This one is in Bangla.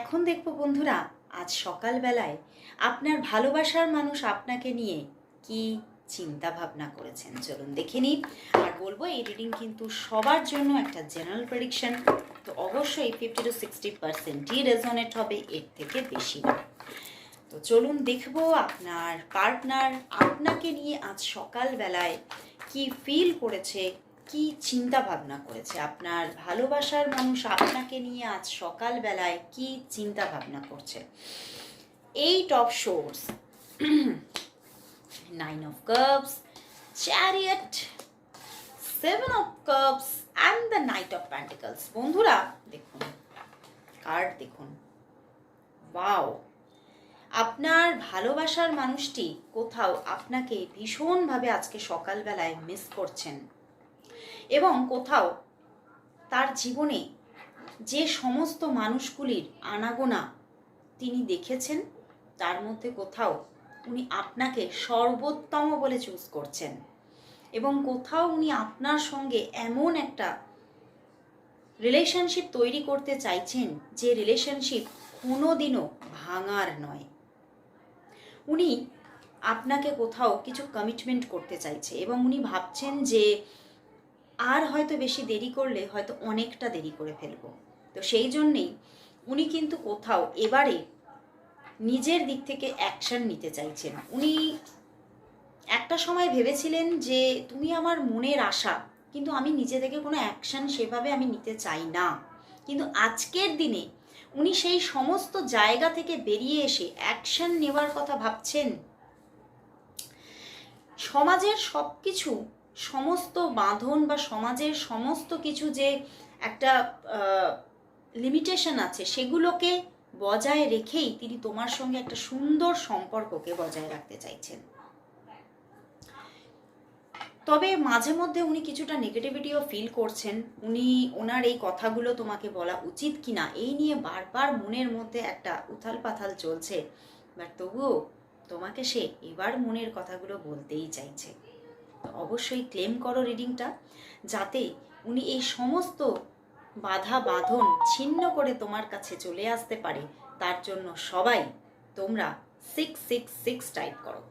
এখন দেখবো বন্ধুরা, আজ সকালবেলায় আপনার ভালোবাসার মানুষ আপনাকে নিয়ে কি চিন্তা ভাবনা করেছেন। চলুন দেখে নিই। আর বলবো এই রিডিং কিন্তু সবার জন্য একটা জেনারেল প্রেডিকশন, তো অবশ্যই 50-60%ই রেজনেট হবে, এর থেকে বেশি না। তো চলুন দেখবো আপনার পার্টনার আপনাকে নিয়ে আজ সকালবেলায় কি ফিল করেছে, কি চিন্তা ভাবনা করেছে। আপনার ভালোবাসার মানুষ আপনাকে নিয়ে আজ সকালবেলায় কি চিন্তা ভাবনা করছে। 8 of Swords, 9 of Cups, Chariot, 7 of Cups and the Knight of Pentacles। বন্ধুরা দেখুন, কার্ড দেখুন, ওয়াও। আপনার ভালোবাসার মানুষটি কোথাও আপনাকে ভীষণভাবে আজকে সকালবেলায় মিস করছেন, এবং কোথাও তার জীবনে যে সমস্ত মানুষগুলির আনাগোনা তিনি দেখেছেন, তার মধ্যে কোথাও উনি আপনাকে সর্বোত্তম বলে চুজ করছেন, এবং কোথাও উনি আপনার সঙ্গে এমন একটা রিলেশনশিপ তৈরি করতে চাইছেন যে রিলেশনশিপ কোনোদিনও ভাঙার নয়। উনি আপনাকে কোথাও কিছু কমিটমেন্ট করতে চাইছে, এবং উনি ভাবছেন যে আর হয়তো বেশি দেরি করলে হয়তো অনেকটা দেরি করে ফেলবো। তো সেই জন্যেই উনি কিন্তু কোথাও এবারে নিজের দিক থেকে অ্যাকশন নিতে চাইছেন। উনি একটা সময় ভেবেছিলেন যে তুমি আমার মনের আশা, কিন্তু আমি নিজে থেকে কোনো অ্যাকশন সেভাবে আমি নিতে চাই না। কিন্তু আজকের দিনে উনি সেই সমস্ত জায়গা থেকে বেরিয়ে এসে অ্যাকশন নেওয়ার কথা ভাবছেন। সমাজের সব কিছু, সমস্ত বাঁধন বা সমাজের সমস্ত কিছু যে একটা লিমিটেশন আছে, সেগুলোকে বজায় রেখেই তিনি তোমার সঙ্গে একটা সুন্দর সম্পর্ককে বজায় রাখতে চাইছেন। তবে মাঝে মধ্যে উনি কিছুটা নেগেটিভিটিও ফিল করছেন। উনি ওনার এই কথাগুলো তোমাকে বলা উচিত কিনা এই নিয়ে বারবার মনের মধ্যে একটা উথাল পাথাল চলছে, বাট তবুও তোমাকে সে এবার মনের কথাগুলো বলতেই চাইছে। তো অবশ্যই ক্লেম করো রিডিংটা, যাতে উনি এই সমস্ত বাধা বাঁধন ছিন্ন করে তোমার কাছে চলে আসতে পারে। তার জন্য সবাই তোমরা 666 টাইপ করো।